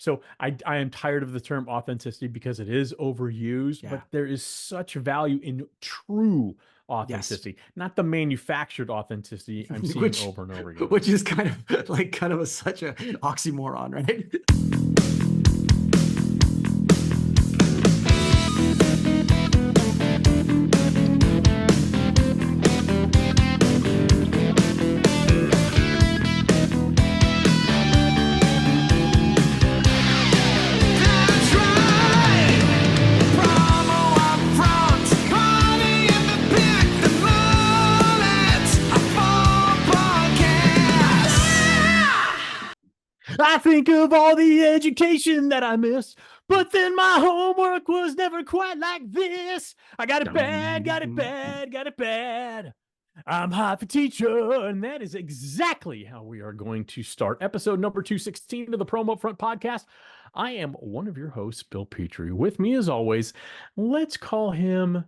So I am tired of the term authenticity because it is overused, Yeah. but there is such value in true Yes. authenticity, not the manufactured authenticity I'm seeing which over and over again. which is kind of such a oxymoron, right? That's right. Promo UPFront. Money in the pick, the moment. A full podcast. I think of all the education that I missed, but then my homework was never quite like this. I got it bad, got it bad, got it bad. I'm hot for teacher, and that is exactly how we are going to start episode number 216 of the Promo UPFront podcast. I am one of your hosts, Bill Petrie. With me, as always, let's call him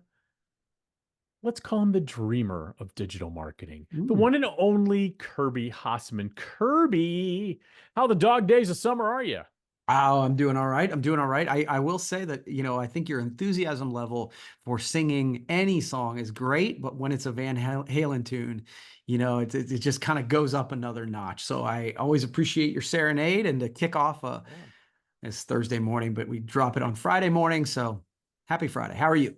the dreamer of digital marketing, the one and only Kirby Hasseman. Kirby, how the dog days of summer are you? Oh, I'm doing all right. I'm doing all right. I will say that, I think your enthusiasm level for singing any song is great, but when it's a Van Halen tune, it just kind of goes up another notch. So I always appreciate your serenade, and to kick off it's Thursday morning, but we drop it on Friday morning. So happy Friday. How are you?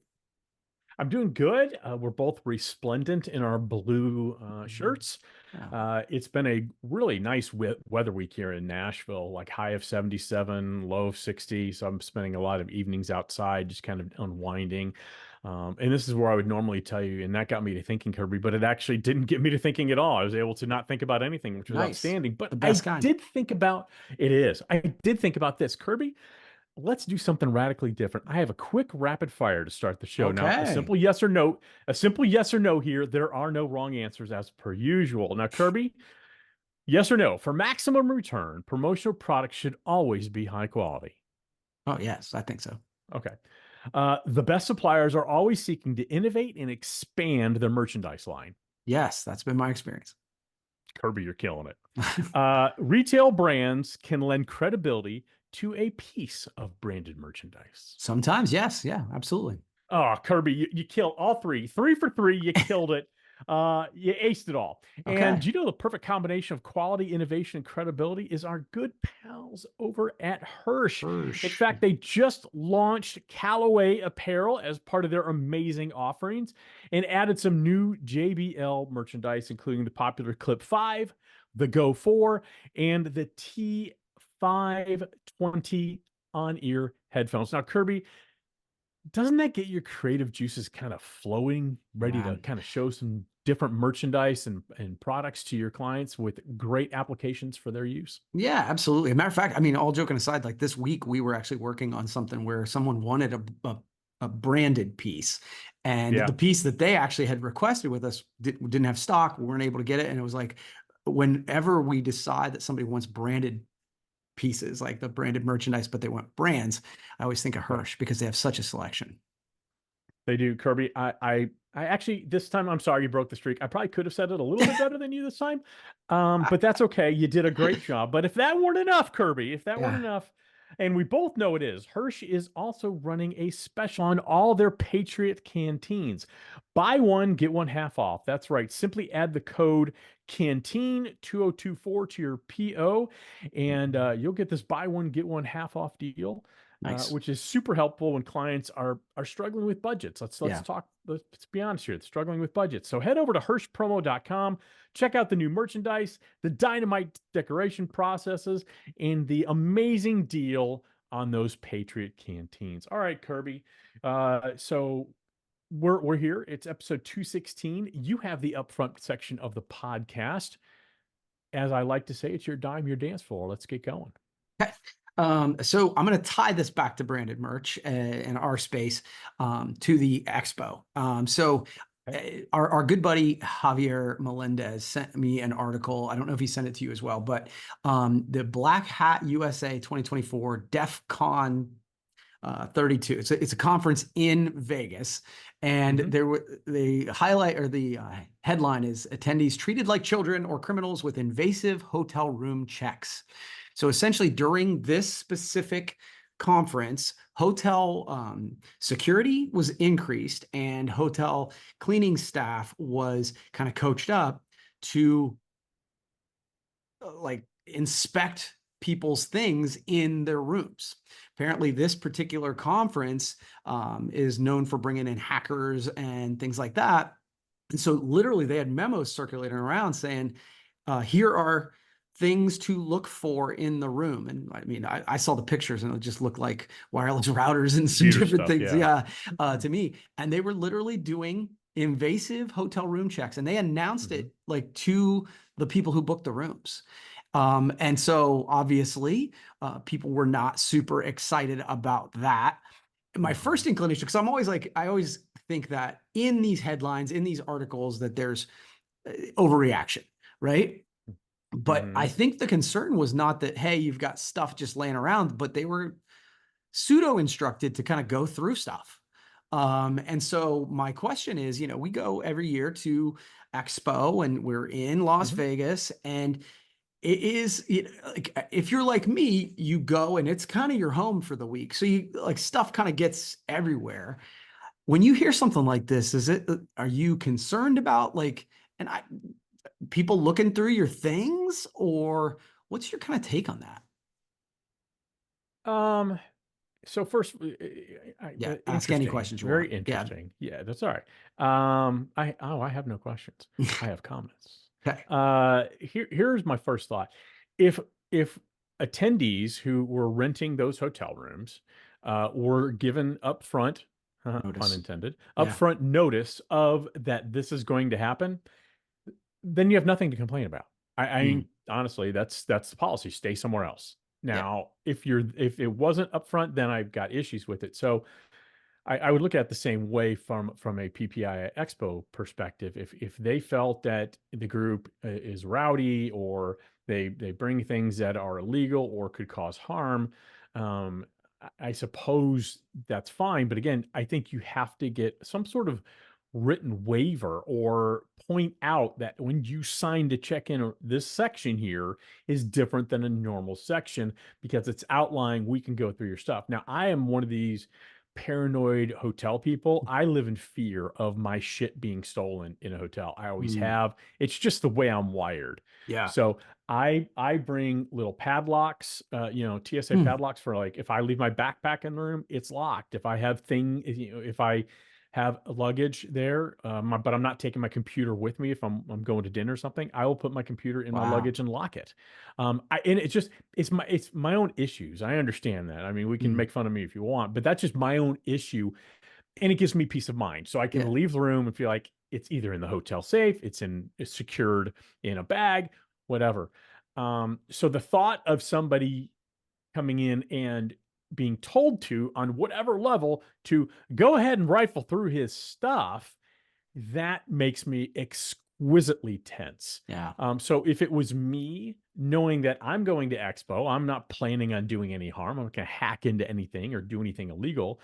I'm doing good. We're both resplendent in our blue shirts. Yeah. It's been a really nice weather week here in Nashville, like high of 77, low of 60. So I'm spending a lot of evenings outside, just kind of unwinding. And this is where I would normally tell you, and that got me to thinking, Kirby, but it actually didn't get me to thinking at all. I was able to not think about anything, which was Nice. outstanding. But The I best kind. did think about I did think about this, Kirby. Let's do something radically different. I have a quick rapid fire to start the show. Now, Okay. a simple yes or no here. There are no wrong answers as per usual. Now, Kirby, yes or no? For maximum return, promotional products should always be high quality. Oh, yes, I think so. Okay. The best suppliers are always seeking to innovate and expand their merchandise line. Yes, that's been my experience. Kirby, you're killing it. Retail brands can lend credibility to a piece of branded merchandise. Sometimes, yes. Yeah, absolutely. Oh, Kirby, you killed all three. 3 for 3. You killed it. You aced it all. And Okay. do you know the perfect combination of quality, innovation, and credibility is our good pals over at Hirsch. In Hirsch. fact, they just launched Callaway apparel as part of their amazing offerings and added some new JBL merchandise, including the popular Clip 5, the Go 4, and the T520 on-ear headphones. Now, Kirby, doesn't that get your creative juices kind of flowing, ready Yeah. to kind of show some different merchandise and products to your clients with great applications for their use? Yeah, absolutely. A matter of fact, I mean, all joking aside, like this week we were actually working on something where someone wanted a branded piece, and Yeah. the piece that they actually had requested with us didn't have stock. We weren't able to get it, and it was like, whenever we decide that somebody wants branded pieces, like the branded merchandise, but they want brands, I always think of Hirsch because they have such a selection. They do, Kirby. I actually, this time, I'm sorry you broke the streak. I probably could have said it a little bit better than you this time, but that's okay. You did a great job. But if that weren't enough, Kirby, if that weren't Yeah. enough, and we both know it is, Hirsch is also running a special on all their Patriot canteens. Buy one, get one half off. That's right. Simply add the code Canteen2024 to your PO, and you'll get this buy one, get one half off deal. Nice. Which is super helpful when clients are struggling with budgets. Let's Yeah. talk. Let's be honest here. They're struggling with budgets. So head over to hirschpromo.com, check out the new merchandise, the dynamite decoration processes, and the amazing deal on those Patriot canteens. All right, Kirby. So we're here. It's episode 216. You have the upfront section of the podcast. As I like to say, it's your dime, your dance floor. Let's get going. Okay. So I'm going to tie this back to branded merch in our space to the expo. Our good buddy Javier Melendez sent me an article. I don't know if he sent it to you as well, but the Black Hat USA 2024 DEF CON 32. It's a conference in Vegas, and the highlight, or the headline is attendees treated like children or criminals with invasive hotel room checks. So essentially during this specific conference, hotel security was increased and hotel cleaning staff was kind of coached up to like inspect people's things in their rooms. Apparently, this particular conference is known for bringing in hackers and things like that. And so, literally, they had memos circulating around saying, "Here are things to look for in the room." And I mean, I saw the pictures, and it just looked like wireless routers and some Computer different stuff, things. yeah. To me, and they were literally doing invasive hotel room checks, and they announced it like to the people who booked the rooms. And so obviously, people were not super excited about that. My first inclination, because I'm always like, I always think that in these headlines, in these articles, that there's overreaction, right? But I think the concern was not that, hey, you've got stuff just laying around, but they were pseudo instructed to kind of go through stuff. And so my question is, you know, we go every year to Expo and we're in Las Vegas, and it is, you know, like, if you're like me, you go and it's kind of your home for the week. So you like stuff kind of gets everywhere. When you hear something like this, are you concerned about like, people looking through your things, or what's your kind of take on that? So first, Yeah, ask any interesting, questions you very want. interesting. Yeah, that's all right. I have no questions. I have comments. Okay. Here's my first thought. If attendees who were renting those hotel rooms were given upfront, pun Notice. intended, Yeah. upfront notice of that this is going to happen, then you have nothing to complain about. I mean, honestly, that's the policy. Stay somewhere else. Now, if it wasn't upfront, then I've got issues with it. So I would look at it the same way from a PPI Expo perspective. If they felt that the group is rowdy, or they bring things that are illegal or could cause harm, I suppose that's fine. But again, I think you have to get some sort of written waiver or point out that when you sign to check in, this section here is different than a normal section because it's outlining we can go through your stuff. Now, I am one of these paranoid hotel people. I live in fear of my shit being stolen in a hotel. I always have. It's just the way I'm wired. Yeah. So I bring little padlocks, TSA padlocks for like if I leave my backpack in the room, it's locked. If I have if I have luggage there, but I'm not taking my computer with me if I'm going to dinner or something, I will put my computer in my luggage and lock it. And it's my own issues. I understand that. I mean, we can make fun of me if you want, but that's just my own issue, and it gives me peace of mind. So I can leave the room and feel like it's either in the hotel safe, it's secured in a bag, whatever. So the thought of somebody coming in and being told to, on whatever level, to go ahead and rifle through his stuff, that makes me exquisitely tense. Yeah. So if it was me knowing that I'm going to Expo, I'm not planning on doing any harm, I'm not going to hack into anything or do anything illegal,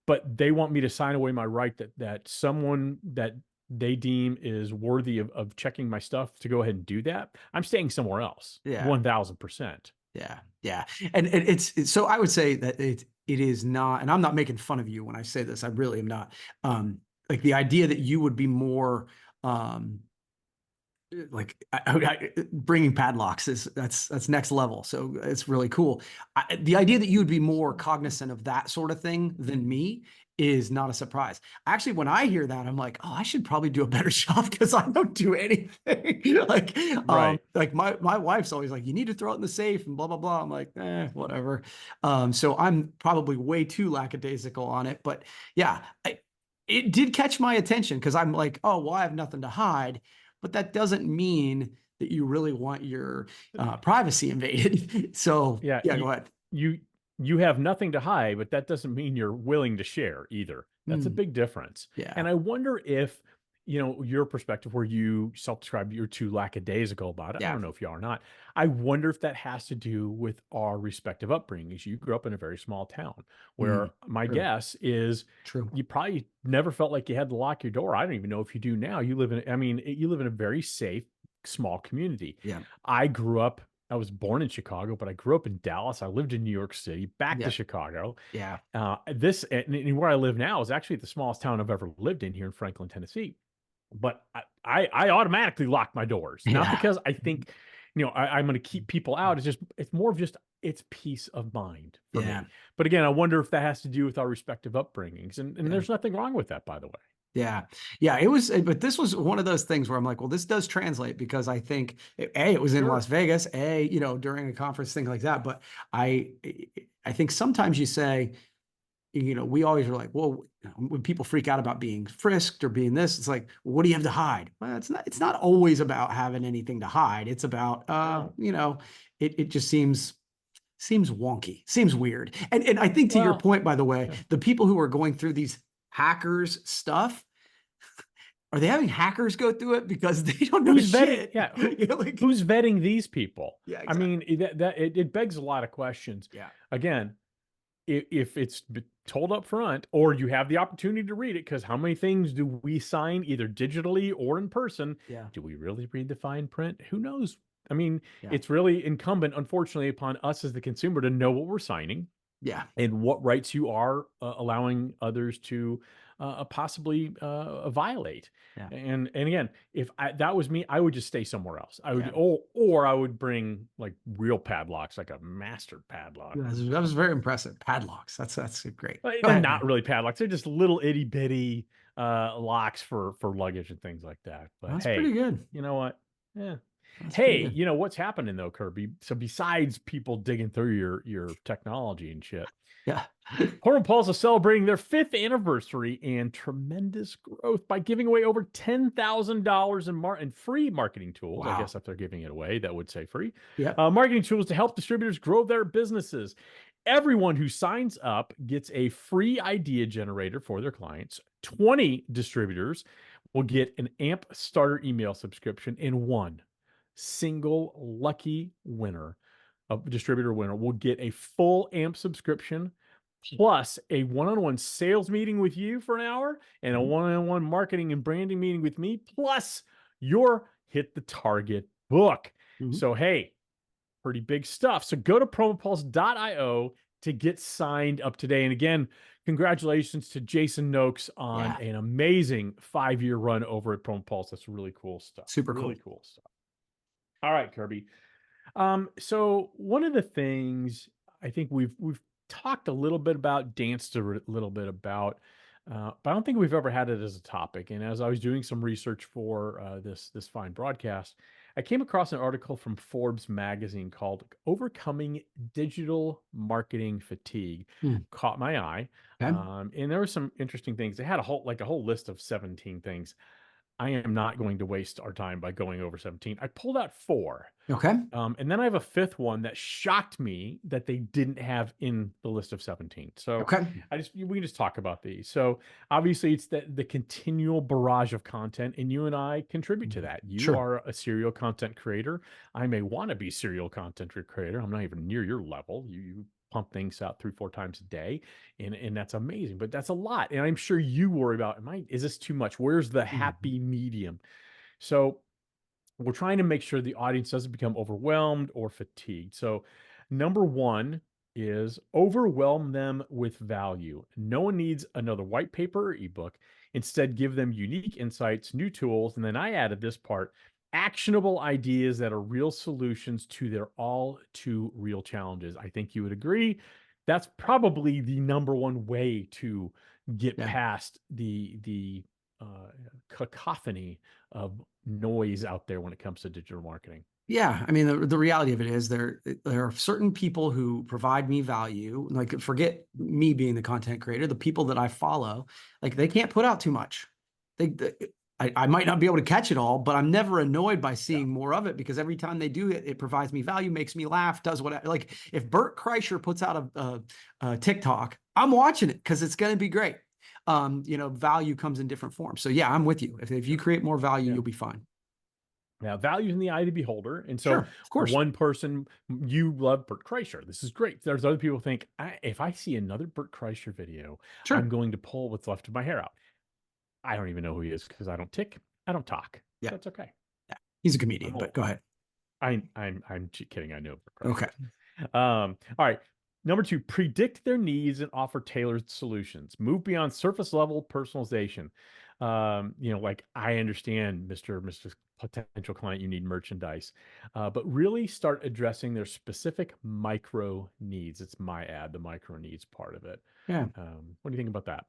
but they want me to sign away my right that someone that they deem is worthy of checking my stuff to go ahead and do that, I'm staying somewhere else. Yeah. 1000%. Yeah. Yeah. And it's so I would say that it is not, and I'm not making fun of you when I say this, I really am not. Like the idea that you would be more, like bringing padlocks that's next level. So it's really cool. The idea that you would be more cognizant of that sort of thing than me is not a surprise. Actually, when I hear that, I'm like, oh, I should probably do a better job because I don't do anything. Like my wife's always like, you need to throw it in the safe and blah, blah, blah. I'm like, whatever. So I'm probably way too lackadaisical on it, but yeah, it did catch my attention because I'm like, oh, well, I have nothing to hide, but that doesn't mean that you really want your privacy invaded. So yeah, go ahead. You have nothing to hide, but that doesn't mean you're willing to share either. That's a big difference. Yeah. And I wonder if, your perspective where you self-described you're too lackadaisical about it. I don't know if you are or not. I wonder if that has to do with our respective upbringings. You grew up in a very small town where my guess is you probably never felt like you had to lock your door. I don't even know if you do now. You live in a very safe, small community. Yeah. I grew up I was born in Chicago, but I grew up in Dallas. I lived in New York City, back Yeah. to Chicago. Yeah. This and where I live now is actually the smallest town I've ever lived in here in Franklin, Tennessee. But I automatically lock my doors, not Yeah. because I think, I'm going to keep people out. It's more of just it's peace of mind for Yeah. me. But again, I wonder if that has to do with our respective upbringings, and Yeah. there's nothing wrong with that, by the way. Yeah. Yeah. It was, but this was one of those things where I'm like, well, this does translate because I think it was in Sure. Las Vegas, during a conference, thing like that. But I think sometimes you say, we always are like, well, when people freak out about being frisked or being this, it's like, well, what do you have to hide? Well, it's not always about having anything to hide. It's about, No. it just seems wonky, seems weird. And I think to your Well, point, by the way, yeah. the people who are going through these hackers stuff, are they having hackers go through it because they don't know Who's vetting? shit? Yeah, Like, who's vetting these people? yeah, I exactly. mean, it begs a lot of questions. Yeah. Again, if it's told up front, or you have the opportunity to read it, because how many things do we sign either digitally or in person? Yeah. Do we really read the fine print? Who knows? I mean, Yeah. it's really incumbent, unfortunately, upon us as the consumer to know what we're signing Yeah. and what rights you are allowing others to possibly violate. Yeah. And again, if that was me, I would just stay somewhere else. I would, Yeah. or I would bring like real padlocks, like a master padlock. That was very impressive. Padlocks. That's great. Go They're ahead, not man. really padlocks. They're just little itty bitty locks for luggage and things like that. But That's hey, pretty good. you know what? Yeah. That's pretty Hey, good. what's happening though, Kirby? So besides people digging through your technology and shit, Yeah. Promo Pulse is celebrating their 5th anniversary and tremendous growth by giving away over $10,000 in free marketing tools. I Wow. guess if they're giving it away, that would say free. Yep. Marketing tools to help distributors grow their businesses. Everyone who signs up gets a free idea generator for their clients. 20 distributors will get an AMP starter email subscription, and one single lucky winner, a distributor winner, will get a full AMP subscription plus a one-on-one sales meeting with you for an hour and a one-on-one marketing and branding meeting with me, plus your hit the target book. Mhm. So, hey, pretty big stuff. So go to promopulse.io to get signed up today. And again, congratulations to Jason Noakes on an amazing 5-year run over at Promopulse. That's really cool stuff. Super really cool. cool stuff. All right, Kirby. So one of the things I think we've talked a little bit about, danced a little bit about, but I don't think we've ever had it as a topic. And as I was doing some research for this fine broadcast, I came across an article from Forbes magazine called "Overcoming Digital Marketing Fatigue." Caught my eye, Okay. and there were some interesting things. They had a whole list of 17 things. I am not going to waste our time by going over 17. I pulled out 4. Okay. And then I have a 5th one that shocked me that they didn't have in the list of 17. So Okay. we can just talk about these. So obviously it's the continual barrage of content, and you and I contribute to that. You Sure. are a serial content creator. I'm a wannabe serial content creator. I'm not even near your level. You pump things out 3-4 times a day, and that's amazing, but that's a lot. And I'm sure you worry about, is this too much? Where's the happy medium? So we're trying to make sure the audience doesn't become overwhelmed or fatigued. So number 1 is overwhelm them with value. No one needs another white paper or ebook. Instead, give them unique insights, new tools, and then I added this part: actionable ideas that are real solutions to their all too real challenges. I think you would agree. That's probably the number 1 way to get past the cacophony of noise out there when it comes to digital marketing. Yeah, I mean, the reality of it is there are certain people who provide me value. Like, forget me being the content creator, the people that I follow, like, they can't put out too much. I might not be able to catch it all, but I'm never annoyed by seeing more of it, because every time they do it, it provides me value, makes me laugh, does what like if Bert Kreischer puts out a TikTok, I'm watching it because it's going to be great. Value comes in different forms. So yeah, I'm with you. If you create more value, you'll be fine. Now, value's in the eye of the beholder. And so Sure, of course. one person, you love Bert Kreischer. This is great. There's other people who think, if I see another Bert Kreischer video, Sure. I'm going to pull what's left of my hair out. I don't even know who he is because I don't talk. Yeah. That's okay. Yeah. He's a comedian, but go ahead. I'm kidding. I know. Okay. All right. Number 2, predict their needs and offer tailored solutions. Move beyond surface level personalization. Like I understand, Mr. Potential client, you need merchandise, but really start addressing their specific micro needs. It's my ad, the micro needs part of it. Yeah. What do you think about that?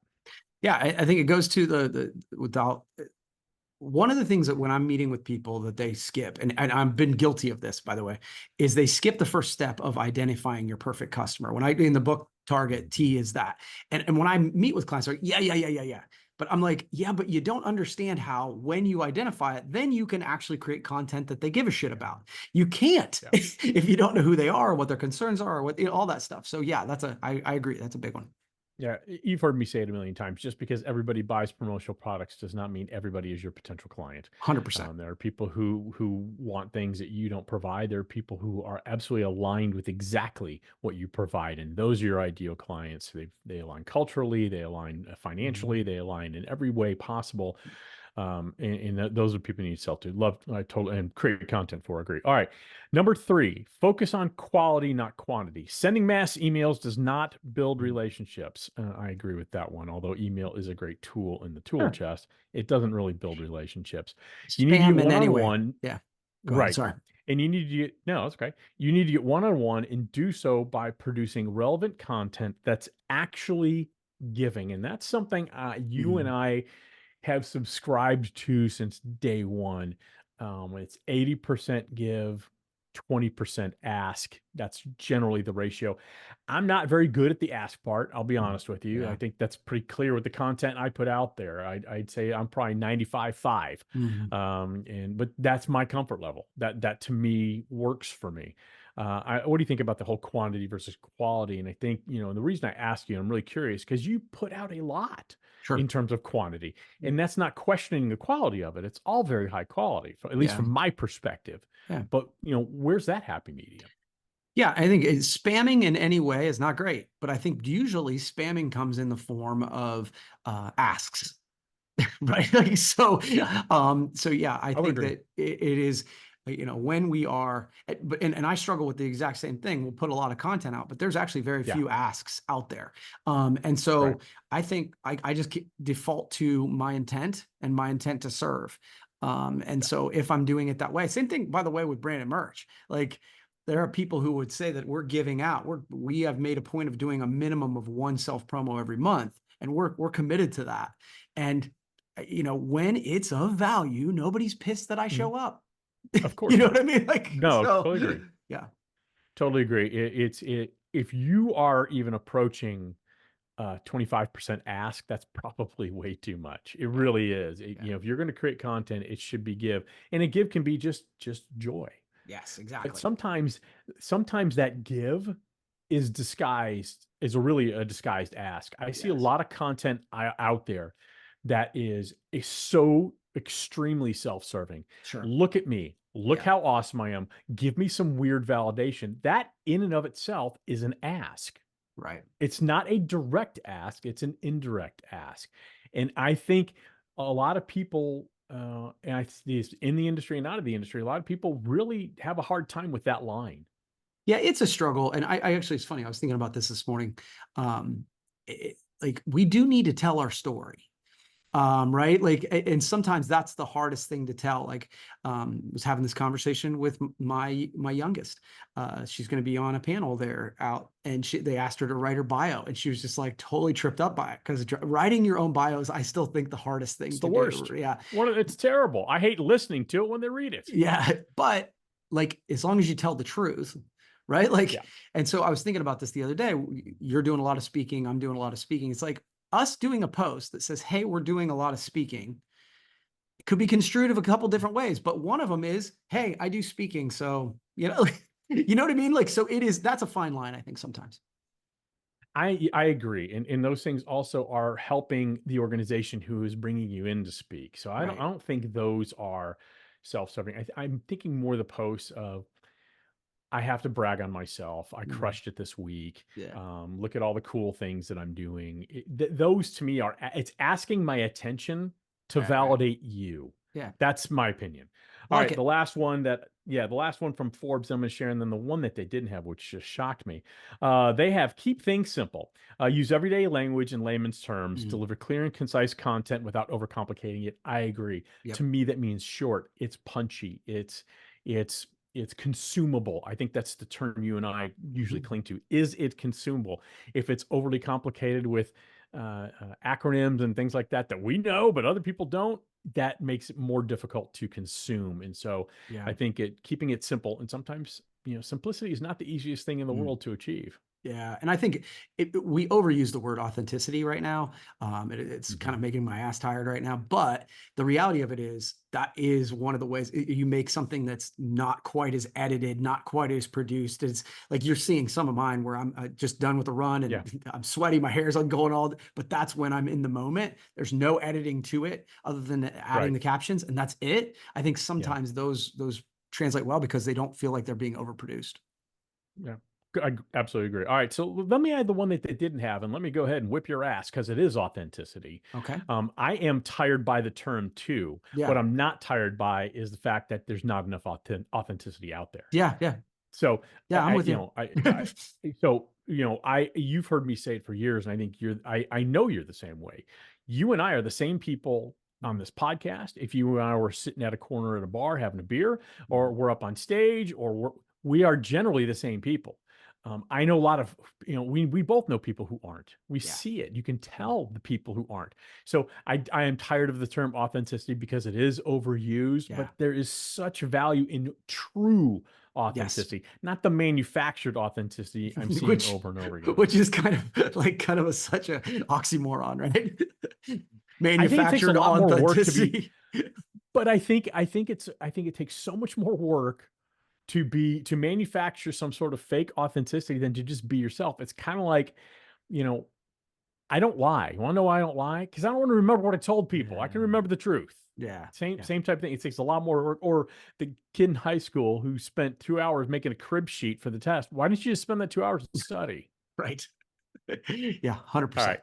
Yeah, I think it goes to the without one of the things that when I'm meeting with people that they skip, and I've been guilty of this, by the way, is they skip the first step of identifying your perfect customer. When I in the book Target, T is that. And when I meet with clients, they're like, yeah. But I'm like, yeah, but you don't understand how when you identify it, then you can actually create content that they give a shit about. You can't if you don't know who they are, what their concerns are, or what all that stuff. So yeah, I agree. That's a big one. Yeah, you've heard me say it a million times. Just because everybody buys promotional products does not mean everybody is your potential client. 100%. There are people who want things that you don't provide. There are people who are absolutely aligned with exactly what you provide, and those are your ideal clients. They align culturally, they align financially, they align in every way possible. Those are people you need to sell to. I totally and create content for. Agree. All right, number 3, focus on quality, not quantity. Sending mass emails does not build relationships. I agree with that one. Although email is a great tool in the tool Sure. chest, it doesn't really build relationships. You need to Spam get in any way. one-on-one. Yeah. Go ahead. Right. Sorry. And you need to get, no, that's okay. You need to get one-on-one and do so by producing relevant content that's actually giving. And that's something you and I have subscribed to since day one. It's 80% give, 20% ask. That's generally the ratio. I'm not very good at the ask part. I'll be honest with you. Yeah. I think that's pretty clear with the content I put out there. I'd say I'm probably 95.5. But that's my comfort level. That to me works for me. What do you think about the whole quantity versus quality? And I think, and the reason I ask you, I'm really curious because you put out a lot Sure. in terms of quantity, and that's not questioning the quality of it. It's all very high quality, at least Yeah. from my perspective. Yeah. But where's that happy medium? Yeah, I think spamming in any way is not great, but I think usually spamming comes in the form of asks, right? Like, so yeah, I think agree. that it is, when we are, and I struggle with the exact same thing. We'll put a lot of content out, but there's actually very few asks out there. And so Right. I think I just default to my intent and my intent to serve. So if I'm doing it that way, same thing, by the way, with branded merch, like, there are people who would say that we're giving out. We have made a point of doing a minimum of one self promo every month, and we're committed to that. And when it's of value, nobody's pissed that I show up. Of course. You know what I mean? Like, No, so, totally agree. Yeah. Totally agree. If you are even approaching 25% ask, that's probably way too much. It really is. If you're going to create content, it should be give, and a give can be just joy. Yes, But exactly. sometimes that give is disguised, is really a disguised ask. I see a lot of content out there that is so extremely self-serving. Sure. Look at me. Look how awesome I am. Give me some weird validation. That in and of itself is an ask. Right. It's not a direct ask, it's an indirect ask. And I think a lot of people, and I see this in the industry and out of the industry, a lot of people really have a hard time with that line. Yeah, it's a struggle. And I actually, it's funny. I was thinking about this morning. Like, we do need to tell our story. Right. Like, and sometimes that's the hardest thing to tell. Like, was having this conversation with my youngest. She's going to be on a panel there out, and they asked her to write her bio, and she was just like totally tripped up by it, because writing your own bio is, I still think, the hardest thing It's to the worst. do. Yeah. It's terrible. I hate listening to it when they read it. Yeah. But like, as long as you tell the truth, right? Like, and so I was thinking about this the other day. You're doing a lot of speaking. I'm doing a lot of speaking. It's like, us doing a post that says, hey, we're doing a lot of speaking, it could be construed of a couple different ways, but one of them is, hey, I do speaking. So, you know what I mean? Like, so that's a fine line, I think, sometimes. I agree. And those things also are helping the organization who is bringing you in to speak. So I don't think those are self-serving. I'm thinking more the posts of, I have to brag on myself. I crushed it this week. Look at all the cool things that I'm doing. Those to me it's asking my attention to validate you. Yeah. That's my opinion. I All like right, it. the last one from Forbes I'm going to share, and then the one that they didn't have, which just shocked me. They have keep things simple. Use everyday language in layman's terms. Mhm. Deliver clear and concise content without overcomplicating it. I agree. Yep. To me, that means short. It's punchy. It's consumable. I think that's the term you and I usually cling to. Is it consumable? If it's overly complicated with acronyms and things like that we know, but other people don't, that makes it more difficult to consume. And so Yeah. I think keeping it simple, and sometimes, simplicity is not the easiest thing in the world to achieve. Yeah, and I think we overuse the word authenticity right now. It's kind of making my ass tired right now. But the reality of it is that is one of the ways you make something that's not quite as edited, not quite as produced. It's like you're seeing some of mine where I'm just done with the run and I'm sweaty, my hair's on going all, but that's when I'm in the moment. There's no editing to it other than adding the captions, and that's it. I think sometimes those translate well because they don't feel like they're being overproduced. Yeah. I absolutely agree. All right, so let me add the one that they didn't have, and let me go ahead and whip your ass because it is authenticity. Okay. I am tired by the term too. Yeah. What I'm not tired by is the fact that there's not enough authenticity out there. Yeah. Yeah. So Yeah, I'm with you. You've heard me say it for years, and I think I know you're the same way. You and I are the same people on this podcast. If you and I were sitting at a corner at a bar having a beer, or we're up on stage, or we are generally the same people. I know a lot of, we both know people who aren't. We see it. You can tell the people who aren't. So I am tired of the term authenticity because it is overused, but there is such value in true authenticity, not the manufactured authenticity I'm seeing over and over again. Which is kind of such a oxymoron, right? Manufactured authenticity. But I think it takes so much more work to manufacture some sort of fake authenticity than to just be yourself. It's kind of like, I don't lie. You want to know why I don't lie? Because I don't want to remember what I told people. I can remember the truth. Yeah. Same type of thing. It takes a lot more work. Or the kid in high school who spent 2 hours making a crib sheet for the test. Why didn't you just spend that 2 hours to study? Right. Yeah, 100%. All right.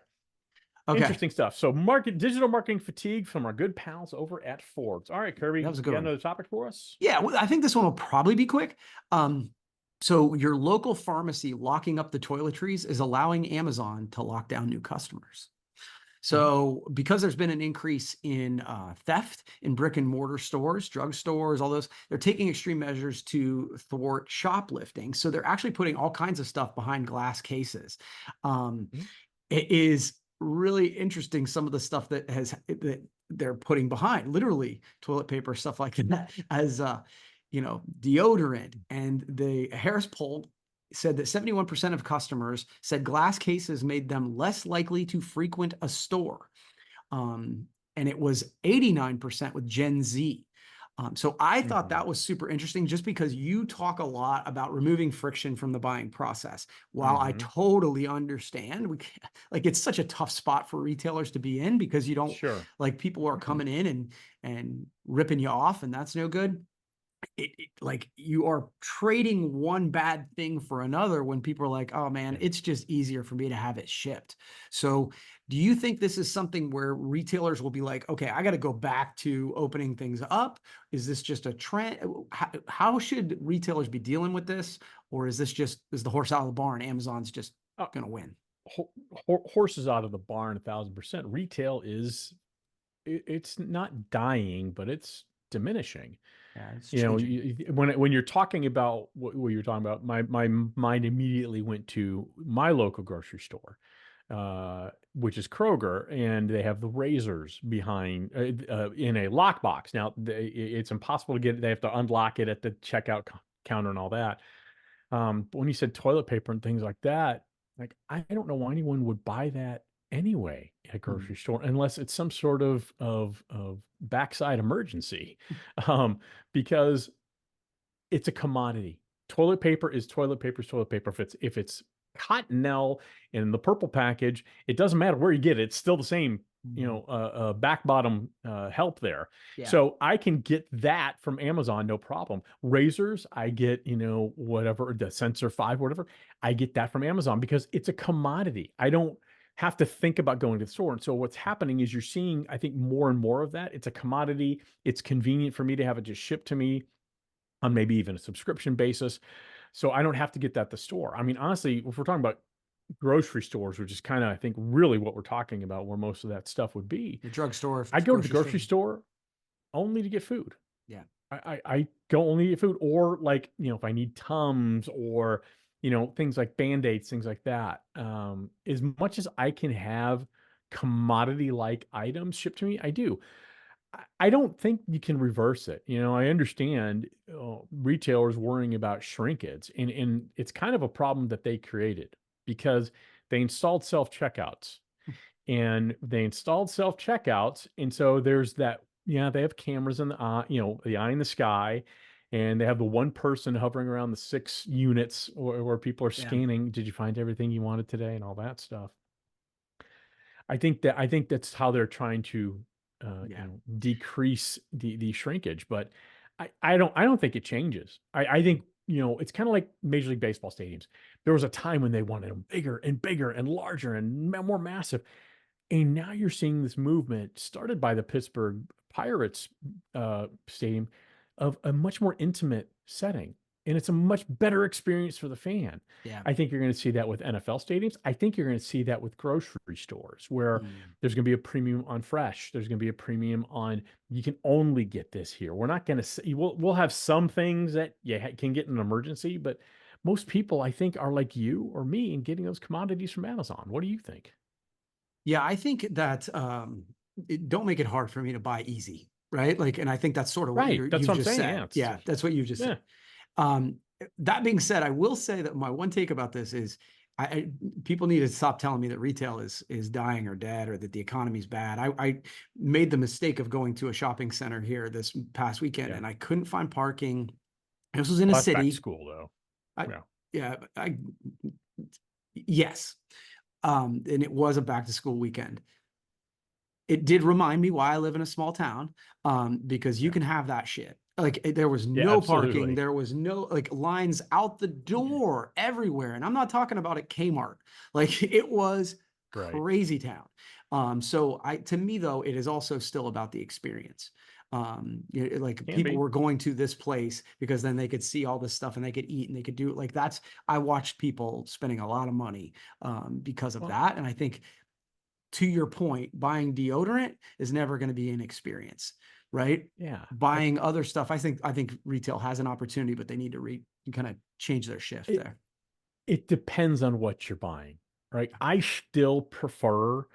Okay. Interesting stuff. So digital marketing fatigue from our good pals over at Forbes. All right, Kirby, that was a good you got one. another topic for us? Yeah, well, I think this one will probably be quick. So your local pharmacy locking up the toiletries is allowing Amazon to lock down new customers. So because there's been an increase in theft in brick and mortar stores, drugstores, all those, they're taking extreme measures to thwart shoplifting. So they're actually putting all kinds of stuff behind glass cases. It is really interesting, some of the stuff that they're putting behind, literally toilet paper, stuff like that, as deodorant. And the Harris poll said that 71% of customers said glass cases made them less likely to frequent a store. And it was 89% with Gen Z. So I thought that was super interesting, just because you talk a lot about removing friction from the buying process. While I totally understand, it's such a tough spot for retailers to be in, because you don't like, people are coming in and ripping you off, and that's no good. You are trading one bad thing for another when people are like, oh man, it's just easier for me to have it shipped. So do you think this is something where retailers will be like, okay, I got to go back to opening things up? Is this just a trend? How should retailers be dealing with this? Or is the horse out of the barn? Amazon's just going to win. Horses out of the barn, 1,000%. Retail it's not dying, but it's diminishing. Yeah, when you're talking about what you're talking about, my mind immediately went to my local grocery store, which is Kroger, and they have the razors behind in a lockbox. Now it's impossible to get it. They have to unlock it at the checkout counter and all that. But when you said toilet paper and things like that, like, I don't know why anyone would buy that anyway at a grocery store, unless it's some sort of backside emergency, because it's a commodity. Toilet paper is toilet paper is toilet paper. If it's Cottonelle in the purple package, it doesn't matter where you get it. It's still the same, back bottom help there. Yeah. So I can get that from Amazon, no problem. Razors, I get, whatever, the Sensor 5, whatever, I get that from Amazon because it's a commodity. I don't have to think about going to the store. And so what's happening is you're seeing, I think, more and more of that. It's a commodity. It's convenient for me to have it just shipped to me on maybe even a subscription basis. So I don't have to get that at the store. I mean, honestly, if we're talking about grocery stores, which is kind of, I think, really what we're talking about, where most of that stuff would be. The drugstore. I go to the grocery store only to get food. Yeah. I go only to get food, or like, if I need Tums or, things like Band-Aids, things like that. As much as I can have commodity-like items shipped to me, I do. I don't think you can reverse it. I understand retailers worrying about shrinkage, and it's kind of a problem that they created because they installed self-checkouts. And so there's that, they have cameras in the eye, the eye in the sky, and they have the one person hovering around the 6 units where people are scanning. Did you find everything you wanted today, and all that stuff? I think that's how they're trying to decrease the shrinkage, but I don't think it changes. I think, it's kind of like Major League Baseball stadiums. There was a time when they wanted them bigger and bigger and larger and more massive. And now you're seeing this movement started by the Pittsburgh Pirates stadium of a much more intimate setting. And it's a much better experience for the fan. Yeah. I think you're going to see that with NFL stadiums. I think you're going to see that with grocery stores, where there's going to be a premium on fresh. There's going to be a premium on, you can only get this here. We're not going to see, we'll have some things that you can get in an emergency, but most people, I think, are like you or me and getting those commodities from Amazon. What do you think? Yeah, I think that don't make it hard for me to buy easy, right? Like, and I think that's sort of what Right. That's you've what I'm just saying. said. Yeah, that's what you just said. That being said, I will say that my one take about this is people need to stop telling me that retail is dying or dead, or that the economy's bad. I made the mistake of going to a shopping center here this past weekend, and I couldn't find parking. This was in a That's city. back to school, though. Yes. And it was a back to school weekend. It did remind me why I live in a small town, because you can have that shit. Like, there was no parking. There was no, like, lines out the door everywhere. And I'm not talking about at Kmart. Like, it was crazy town. So to me, though, it is also still about the experience. Like, people were going to this place because then they could see all this stuff and they could eat and they could do it. Like, I watched people spending a lot of money because of that. And I think, to your point, buying deodorant is never going to be an experience, right? Yeah. Buying other stuff, I think retail has an opportunity, but they need to kind of change their shift there. It depends on what you're buying, right? I still prefer,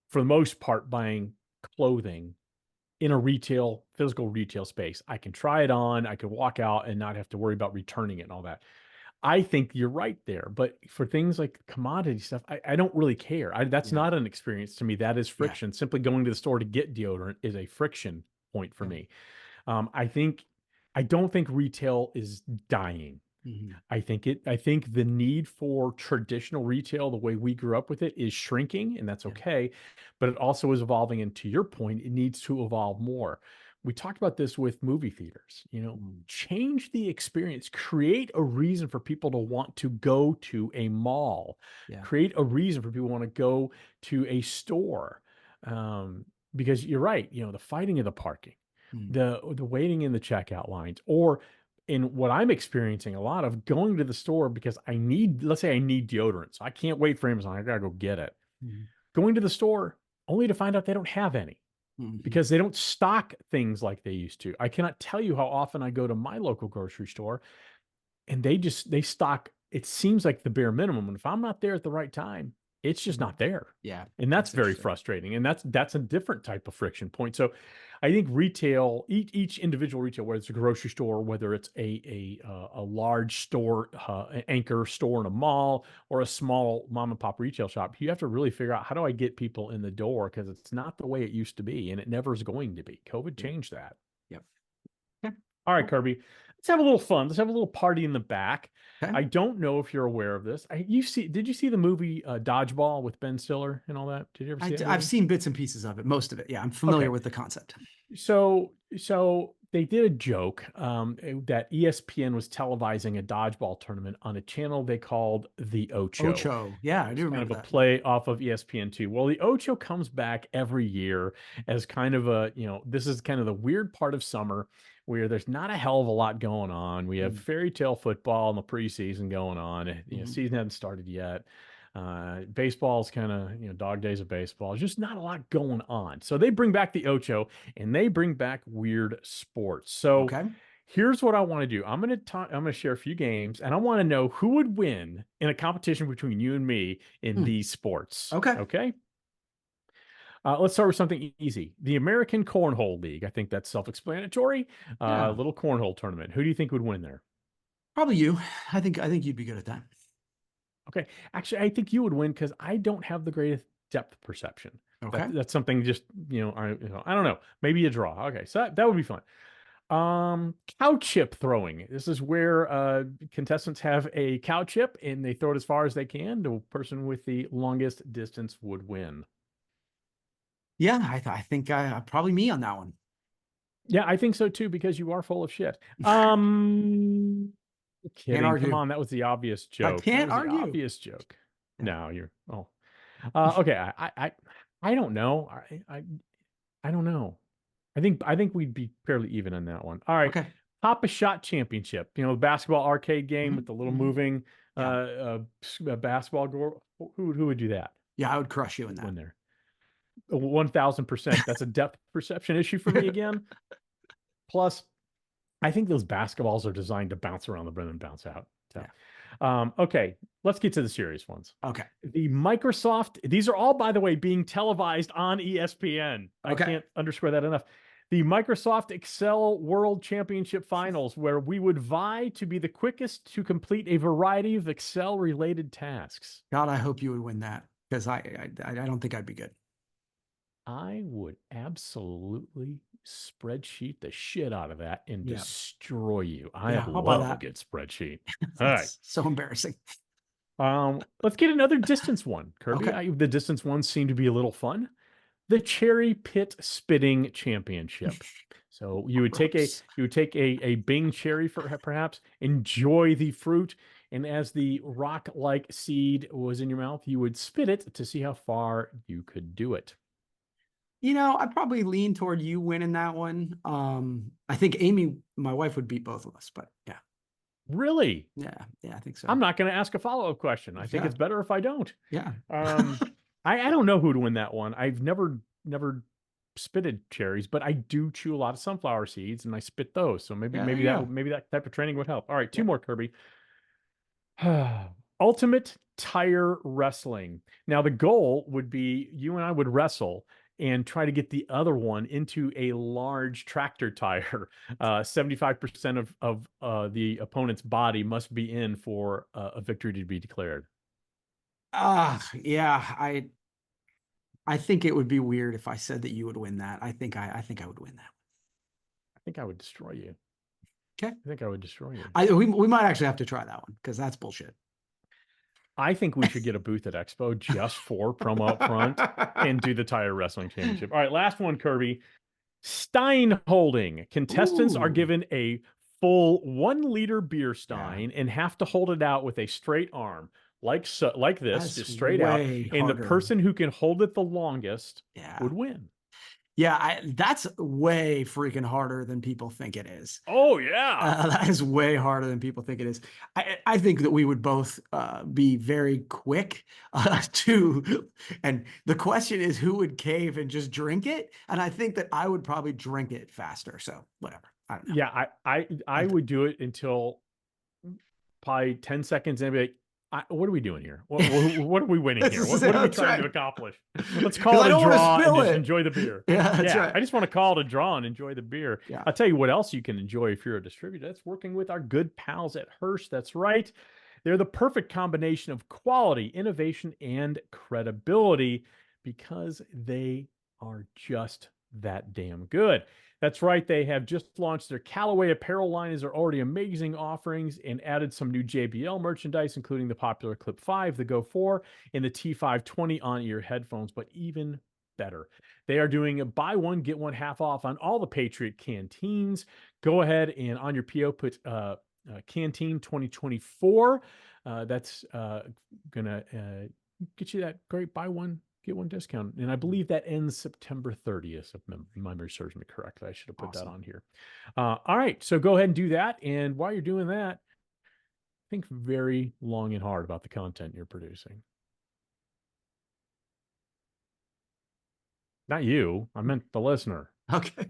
for the most part, buying clothing in a physical retail space. I can try it on, I can walk out and not have to worry about returning it and all that. I think you're right there. But for things like commodity stuff, I don't really care. That's not an experience to me. That is friction. Simply going to the store to get deodorant is a friction point for me. I don't think retail is dying. I think the need for traditional retail, the way we grew up with it, is shrinking, and that's okay. But it also is evolving. And to your point, it needs to evolve more. We talked about this with movie theaters, change the experience, create a reason for people to want to go to a mall, create a reason for people to want to go to a store. Because you're right, the fighting of the parking, the waiting in the checkout lines, or in what I'm experiencing a lot of, going to the store because let's say I need deodorant. So I can't wait for Amazon. I got to go get it. Going to the store only to find out they don't have any. Because they don't stock things like they used to. I cannot tell you how often I go to my local grocery store and they stock, it seems like, the bare minimum. And if I'm not there at the right time, it's just not there. Yeah. And that's very frustrating. And that's a different type of friction point. So I think retail, each individual retail, whether it's a grocery store, whether it's a large store, anchor store in a mall, or a small mom and pop retail shop, you have to really figure out, how do I get people in the door? Because it's not the way it used to be, and it never is going to be. COVID changed that. Yep. All right, Kirby, let's have a little fun. Let's have a little party in the back. Okay. I don't know if you're aware of this. Did you see the movie Dodgeball with Ben Stiller and all that? Did you ever see it? I've seen bits and pieces of it, most of it. Yeah, I'm familiar with the concept. So they did a joke that ESPN was televising a dodgeball tournament on a channel they called the Ocho. Ocho. Yeah, I do It's kind remember of a that. play off of ESPN2. Well, the Ocho comes back every year as kind of a, this is kind of the weird part of summer where there's not a hell of a lot going on. We have fairy tale football in the preseason going on. Season hasn't started yet. Baseball's kind of, dog days of baseball. There's just not a lot going on. So they bring back the Ocho and they bring back weird sports. So Okay. here's what I want to do. I'm going to share a few games and I want to know who would win in a competition between you and me in these sports. Okay. Okay. Let's start with something easy. The American Cornhole League. I think that's self-explanatory. Yeah. Little cornhole tournament. Who do you think would win there? Probably you. I think you'd be good at that. Okay. Actually, I think you would win because I don't have the greatest depth perception. Okay. That's something just, I don't know. Maybe a draw. Okay. So that would be fun. Cow chip throwing. This is where contestants have a cow chip and they throw it as far as they can. The person with the longest distance would win. Yeah, I think probably me on that one. Yeah, I think so too, because you are full of shit. Kidding. argue. Come on, that was the obvious joke. can't That was the argue. obvious joke. Yeah. No, you're okay. I don't know. I don't know. I think we'd be fairly even on that one. All right. Okay. Papa Shot Championship. The basketball arcade game with the little moving basketball goal. Who would do that? Yeah, I would crush you in Win that. there. 1000%. That's a depth perception issue for me again. Plus, I think those basketballs are designed to bounce around the rim and bounce out. So, okay, let's get to the serious ones. Okay. The Microsoft, these are all, by the way, being televised on ESPN. Okay. I can't underscore that enough. The Microsoft Excel World Championship Finals, where we would vie to be the quickest to complete a variety of Excel-related tasks. God, I hope you would win that because I don't think I'd be good. I would absolutely spreadsheet the shit out of that and destroy you. I I'll buy love a that. good spreadsheet. That's All right. so embarrassing. Let's get another distance one, Kirby. Okay. The distance ones seem to be a little fun. The Cherry Pit Spitting Championship. So you would take a Bing cherry for perhaps, enjoy the fruit, and as the rock-like seed was in your mouth, you would spit it to see how far you could do it. I'd probably lean toward you winning that one. I think Amy, my wife, would beat both of us, but yeah. Really? Yeah, I think so. I'm not going to ask a follow-up question. I think it's better if I don't. Yeah. I don't know who to win that one. I've never spitted cherries, but I do chew a lot of sunflower seeds and I spit those. So maybe that type of training would help. All right, two more, Kirby. Ultimate tire wrestling. Now the goal would be you and I would wrestle and try to get the other one into a large tractor tire. 75% of the opponent's body must be in for a victory to be declared. Yeah, I think it would be weird if I said that you would win that. I think I would win that. I think I would destroy you. Okay. I think I would destroy you. We might actually have to try that one because that's bullshit. I think we should get a booth at Expo just for Promo UPFront and do the tire wrestling championship. All right, last one, Kirby. Stein holding. Contestants are given a full 1 liter beer stein and have to hold it out with a straight arm, like this, just straight out. And the person who can hold it the longest would win. Yeah, that's way freaking harder than people think it is. Oh, yeah. That is way harder than people think it is. I think that we would both be very quick and the question is who would cave and just drink it? And I think that I would probably drink it faster. So whatever. I don't know. Yeah, I would do it until probably 10 seconds and be like, what are we doing here? What are we winning here? What are we trying to accomplish? Let's call it a draw and just enjoy the beer. Yeah, that's right. I just want to call it a draw and enjoy the beer. Yeah. I'll tell you what else you can enjoy if you're a distributor. That's working with our good pals at Hearst. That's right. They're the perfect combination of quality, innovation, and credibility because they are just that damn good. That's right. They have just launched their Callaway apparel line as their already amazing offerings and added some new JBL merchandise, including the popular Clip 5, the Go 4, and the T520 on-ear headphones. But even better. They are doing a buy one, get one half off on all the Patriot canteens. Go ahead and on your PO put Canteen 2024. That's going to get you that great buy one, get one discount. And I believe that ends September 30th, if my memory serves me correct. I should have put that on here. All right. So go ahead and do that. And while you're doing that, think very long and hard about the content you're producing. Not you. I meant the listener. Okay.